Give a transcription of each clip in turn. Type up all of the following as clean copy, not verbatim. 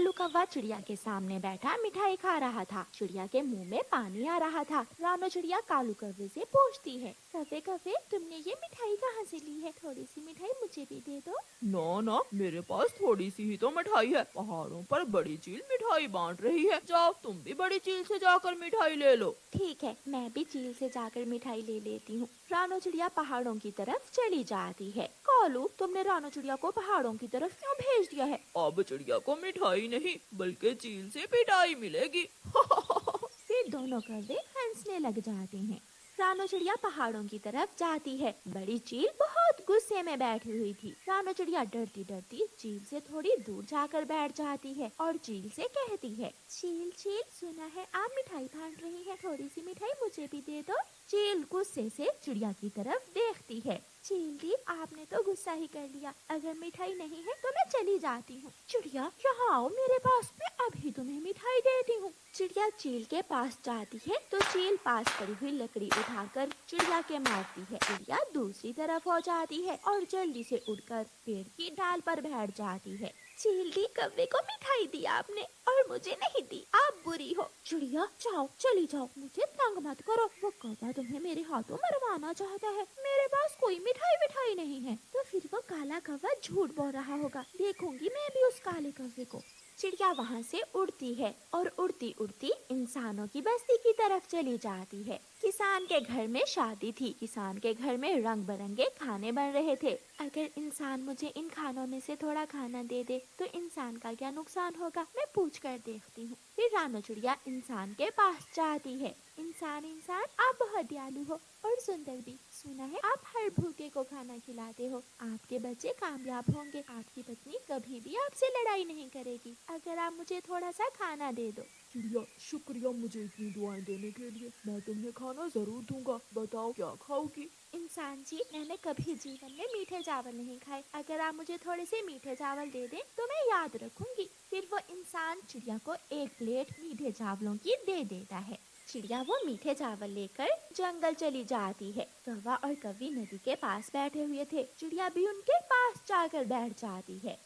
कालू कौवा चिड़िया के सामने बैठा मिठाई खा रहा था। चिड़िया के मुंह में पानी आ रहा था। रानो चिड़िया कालू कौवे से पूछती है, कौवे कौवे तुमने ये मिठाई कहाँ से ली है? थोड़ी सी मिठाई मुझे भी दे दो। ना ना, मेरे पास थोड़ी सी ही तो मिठाई है। पहाड़ों पर बड़ी चील मिठाई बांट रही है। जाओ तुम भी बड़ी चील से जाकर मिठाई ले लो। ठीक है, मैं भी चील से जाकर मिठाई ले लेती हूँ। रानो चिड़िया पहाड़ों की तरफ चली जाती है। कालू, तुमने रानो चिड़िया को पहाड़ों की तरफ क्यों भेज दिया है? अब चिड़िया को मिठाई नहीं बल्कि चील से पिटाई मिलेगी। फिर दोनों कौवे हंसने लग जाते हैं। रानो चिड़िया पहाड़ों की तरफ जाती है। बड़ी चील बहुत गुस्से में बैठी हुई थी। रानो चिड़िया डरती डरती चील से थोड़ी दूर जाकर बैठ जाती है और चील से कहती है, चील चील, सुना है आप मिठाई बांट रही है, थोड़ी सी मिठाई मुझे भी दे दो। चील गुस्से से चिड़िया की तरफ देखती है। चील दी, आपने तो गुस्सा ही कर लिया। अगर मिठाई नहीं है तो मैं चली जाती हूँ। चिड़िया, यहाँ आओ मेरे पास, मैं अभी तुम्हें मिठाई देती हूँ। चिड़िया चील के पास जाती है तो चील पास पड़ी हुई लकड़ी उठाकर चिड़िया के मारती है। चिड़िया दूसरी तरफ हो जाती है और जल्दी से उड़कर पेड़ की डाल पर बैठ जाती है। चील दी, कौवे को मिठाई दी आपने और मुझे नहीं दी, आप बुरी हो। चिड़िया, जाओ, चली जाओ, मुझे तंग मत करो। वो कौवा तुम्हें मेरे हाथों मरवाना चाहता है। मेरे पास कोई मिठाई नहीं है। तो फिर वो काला कौवा झूठ बोल रहा होगा। देखूंगी मैं भी उस काले कौवे को। चिड़िया वहाँ से उड़ती है और उड़ती उड़ती इंसानों की बस्ती की तरफ चली जाती है। किसान के घर में शादी थी। किसान के घर में रंग बिरंगे खाने बन रहे थे। अगर इंसान मुझे इन खानों में से थोड़ा खाना दे दे तो इंसान का क्या नुकसान होगा, मैं पूछ कर देखती हूँ। फिर रानो चिड़िया इंसान के पास जाती है। इंसान इंसान, आप बहुत दयालु हो और सुंदर भी। सुना है आप हर भूखे को खाना खिलाते हो। आपके बच्चे कामयाब होंगे। आपकी पत्नी कभी भी आपसे लड़ाई नहीं करेगी। अगर आप मुझे थोड़ा सा खाना दे दो। चिड़िया, शुक्रिया मुझे इतनी दुआएं देने के लिए। मैं तुम्हें खाना जरूर दूंगा। बताओ क्या खाओगी? इंसान जी, मैंने कभी जीवन में मीठे चावल नहीं खाए। अगर आप मुझे थोड़े से मीठे चावल दे दें तो मैं याद रखूंगी। फिर वो इंसान चिड़िया को एक प्लेट मीठे चावलों की दे देता है। चिड़िया वो मीठे चावल लेकर जंगल चली जाती है। कौवा और कौवी नदी के पास बैठे हुए थे। चिड़िया भी उनके पास जाकर बैठ जाती है।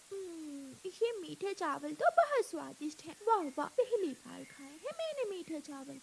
ये मीठे चावल तो बहुत स्वादिष्ट हैं। वाह वाह, पहली बार खाए हैं मैंने मीठे चावल।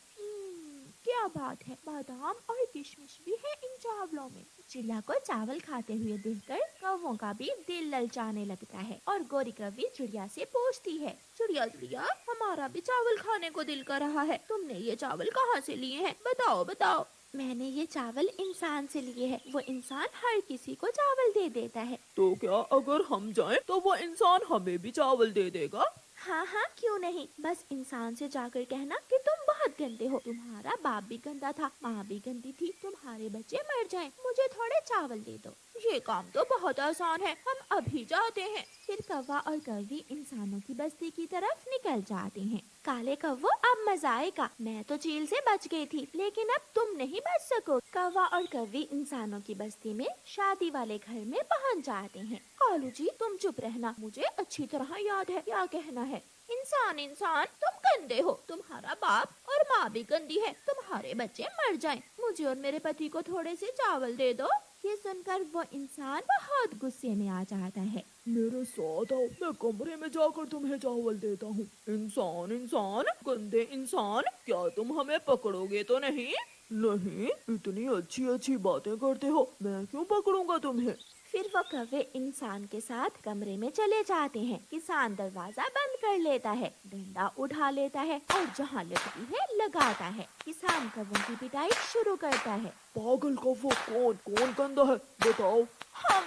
क्या बात है, बादाम और किशमिश भी है इन चावलों में। चिड़िया को चावल खाते हुए देखकर कौवों का भी दिल ललचाने लगता है और गोरी कौवी चिड़िया से पूछती है, चिड़िया चिड़िया, हमारा भी चावल खाने को दिल कर रहा है। तुमने ये चावल कहाँ से लिए हैं? बताओ बताओ। मैंने ये चावल इंसान से लिए हैं। वो इंसान हर किसी को चावल दे देता है। तो क्या अगर हम जाएं तो वो इंसान हमें भी चावल दे देगा? हाँ हाँ, क्यों नहीं। बस इंसान से जाकर कहना कि तुम बहुत गंदे हो। तुम्हारा बाप भी गंदा था, माँ भी गंदी थी, तुम्हारे बच्चे मर जाएं, मुझे थोड़े चावल दे दो। ये काम तो बहुत आसान है, हम अभी जाते हैं। फिर कौवा और कौवी इंसानों की बस्ती की तरफ निकल जाते हैं। काले कौवो, अब मजा आएगा। मैं तो चील से बच गई थी, लेकिन अब तुम नहीं बच सको। कौवा और कौवी इंसानों की बस्ती में शादी वाले घर में पहुंच जाते हैं। कालू जी, तुम चुप रहना, मुझे अच्छी तरह याद है क्या कहना है। इंसान इंसान, तुम गंदे हो, तुम्हारा बाप और माँ भी गंदी है, तुम्हारे बच्चे मर जाएं। मुझे और मेरे पति को थोड़े से चावल दे दो। ये सुनकर वो इंसान बहुत गुस्से में आ जाता है। मेरे साथ आओ, मैं कमरे में जाकर तुम्हें चावल देता हूँ। इंसान इंसान, गंदे इंसान, क्या तुम हमें पकड़ोगे तो नहीं? नहीं, इतनी अच्छी अच्छी बातें करते हो, मैं क्यों पकड़ूंगा तुम्हें? फिर वो कौवे इंसान के साथ कमरे में चले जाते हैं। किसान दरवाजा बंद कर लेता है, डंडा उठा लेता है और जहाँ लगती है लगाता है। किसान कौवों की पिटाई शुरू करता है। पागल कौवो, कौन कौन गंदा है बताओ? हम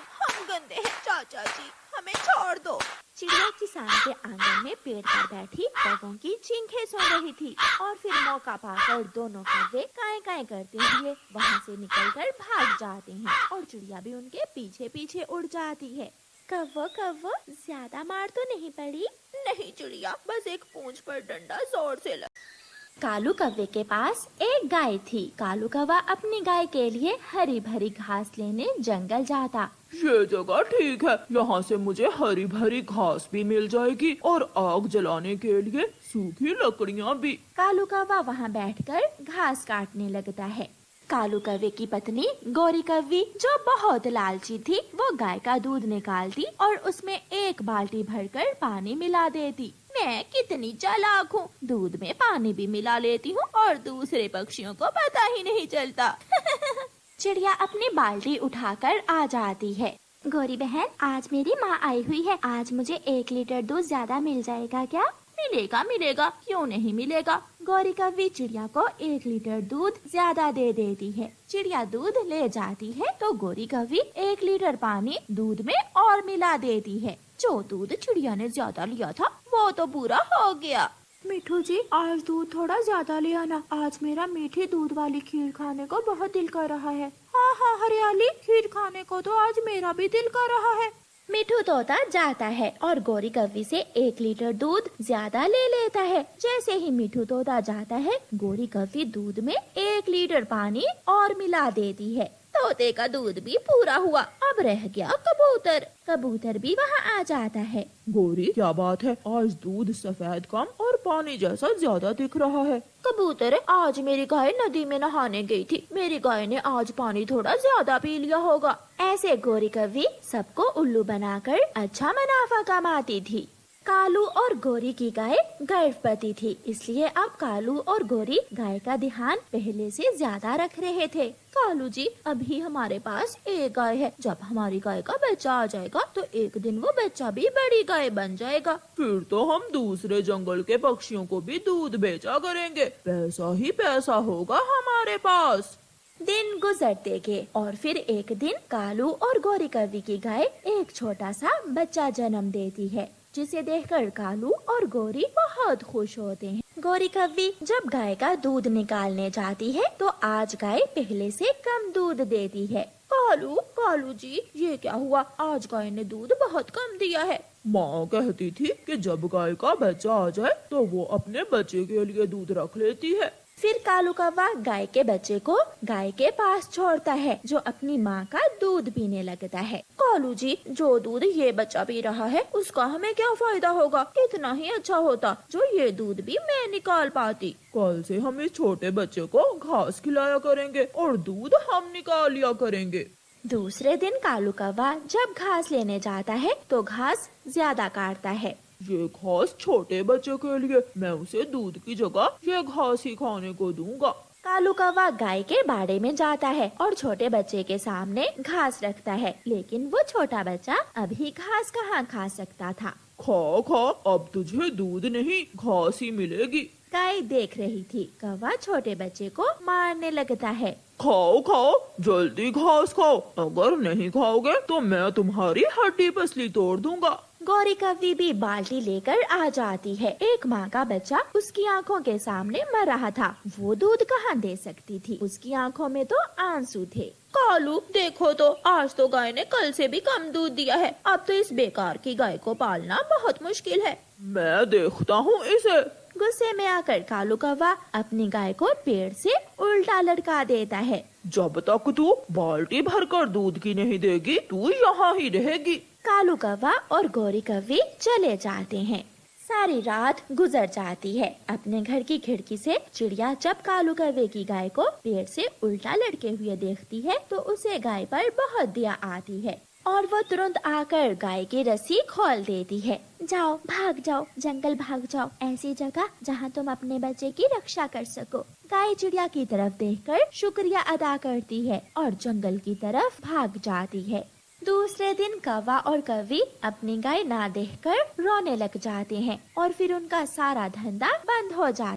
गंदे हैं चाचा जी, हमें छोड़ दो। चिड़िया किसान के आंगन में पेड़ पर बैठी कौवों की चीखें सुन रही थी और फिर मौका पाकर दोनों कौवे काएं काएं करते हुए वहाँ से निकलकर भाग जाते हैं और चिड़िया भी उनके पीछे पीछे उड़ जाती है। कौवो कौवो, ज्यादा मार तो नहीं पड़ी? नहीं चिड़िया, बस एक पूंछ पर डंडा जोर से लगा। कालू कौवे के पास एक गाय थी। कालू कौवा अपनी गाय के लिए हरी भरी घास लेने जंगल जाता। ये जगह ठीक है, यहाँ से मुझे हरी भरी घास भी मिल जाएगी और आग जलाने के लिए सूखी लकड़ियाँ भी। कालू कौवा वहाँ बैठकर घास काटने लगता है। कालू कौवे की पत्नी गोरी कौवी, जो बहुत लालची थी, वो गाय का दूध निकालती और उसमें एक बाल्टी भरकर पानी मिला देती। मैं कितनी चालाक हूँ, दूध में पानी भी मिला लेती हूँ और दूसरे पक्षियों को पता ही नहीं चलता। चिड़िया अपनी बाल्टी उठाकर आ जाती है। गौरी बहन, आज मेरी माँ आई हुई है, आज मुझे 1 लीटर दूध ज्यादा मिल जाएगा क्या? मिलेगा मिलेगा, क्यों नहीं मिलेगा। गौरी कव्वी चिड़िया को 1 लीटर दूध ज्यादा दे देती है। चिड़िया दूध ले जाती है तो गौरी कव्वी 1 लीटर पानी दूध में और मिला देती है। जो दूध चिड़िया ने ज्यादा लिया था वो तो पूरा हो गया। मिठू जी, आज दूध थोड़ा ज्यादा ले आना, आज मेरा मीठी दूध वाली खीर खाने को बहुत दिल कर रहा है। हाँ हाँ हरियाली, खीर खाने को तो आज मेरा भी दिल कर रहा है। मिठू तोता जाता है और गौरी कव्वी से 1 लीटर दूध ज्यादा ले लेता है। जैसे ही मिठू तोता जाता है, गौरी कव्वी दूध में 1 लीटर पानी और मिला देती है। तोते का दूध भी पूरा हुआ। अब रह गया कबूतर। कबूतर भी वहाँ आ जाता है। गौरी, क्या बात है, आज दूध सफेद कम और पानी जैसा ज्यादा दिख रहा है। कबूतर, आज मेरी गाय नदी में नहाने गई थी, मेरी गाय ने आज पानी थोड़ा ज्यादा पी लिया होगा। ऐसे गौरी कव्वी सबको उल्लू बनाकर अच्छा मुनाफा कमाती थी। कालू और गौरी की गाय गर्भवती थी, इसलिए अब कालू और गौरी गाय का ध्यान पहले से ज्यादा रख रहे थे। कालू जी, अभी हमारे पास एक गाय है, जब हमारी गाय का बच्चा आ जाएगा तो एक दिन वो बच्चा भी बड़ी गाय बन जाएगा। फिर तो हम दूसरे जंगल के पक्षियों को भी दूध बेचा करेंगे, पैसा ही पैसा होगा हमारे पास। दिन गुजरते गए और फिर एक दिन कालू और गौरी कव्वी की गाय एक छोटा सा बच्चा जन्म देती है, जिसे देखकर कालू और गौरी बहुत खुश होते हैं। गौरी कव्वी जब गाय का दूध निकालने जाती है तो आज गाय पहले से कम दूध देती है। कालू जी, ये क्या हुआ, आज गाय ने दूध बहुत कम दिया है। माँ कहती थी कि जब गाय का बच्चा आ जाए तो वो अपने बच्चे के लिए दूध रख लेती है। फिर कालू कौवा गाय के बच्चे को गाय के पास छोड़ता है, जो अपनी माँ का दूध पीने लगता है। कालू जी, जो दूध ये बच्चा पी रहा है उसका हमें क्या फायदा होगा, इतना ही अच्छा होता जो ये दूध भी मैं निकाल पाती। कल से हम इस छोटे बच्चे को घास खिलाया करेंगे और दूध हम निकाल लिया करेंगे। दूसरे दिन कालू कौवा जब घास लेने जाता है तो घास ज्यादा काटता है। ये घास छोटे बच्चे के लिए, मैं उसे दूध की जगह ये घास ही खाने को दूंगा। कालू कौवा गाय के बाड़े में जाता है और छोटे बच्चे के सामने घास रखता है, लेकिन वो छोटा बच्चा अभी घास कहाँ खा सकता था। खा, अब तुझे दूध नहीं घास ही मिलेगी। गाय देख रही थी, कौवा छोटे बच्चे को मारने लगता है। खाओ, जल्दी घास खाओ, अगर नहीं खाओगे तो मैं तुम्हारी हड्डी पसली तोड़ दूंगा। गौरी कव्वी भी बाल्टी लेकर आ जाती है। एक माँ का बच्चा उसकी आंखों के सामने मर रहा था, वो दूध कहाँ दे सकती थी, उसकी आंखों में तो आंसू थे। कालू, देखो तो आज तो गाय ने कल से भी कम दूध दिया है, अब तो इस बेकार की गाय को पालना बहुत मुश्किल है। मैं देखता हूँ इसे। गुस्से में आकर कालू कौवा अपनी गाय को पेड़ से उल्टा लटका देता है। जब तक तू बाल्टी भरकर दूध की नहीं देगी, तू यहाँ ही रहेगी। कालू कौवा और गौरी कव्वी चले जाते हैं। सारी रात गुजर जाती है। अपने घर की खिड़की से चिड़िया जब कालू कौवे की गाय को पेड़ से उल्टा लटके हुए देखती है तो उसे गाय पर बहुत दया आती है और वो तुरंत आकर गाय की रस्सी खोल देती है। जाओ, भाग जाओ, जंगल भाग जाओ, ऐसी जगह जहाँ तुम अपने बच्चे की रक्षा कर सको। गाय चिड़िया की तरफ देखकर शुक्रिया अदा करती है और जंगल की तरफ भाग जाती है। दूसरे दिन कौवा और कव्वी अपनी गाय ना देखकर रोने लग जाते हैं और फिर उनका सारा धंधा बंद हो जाता है।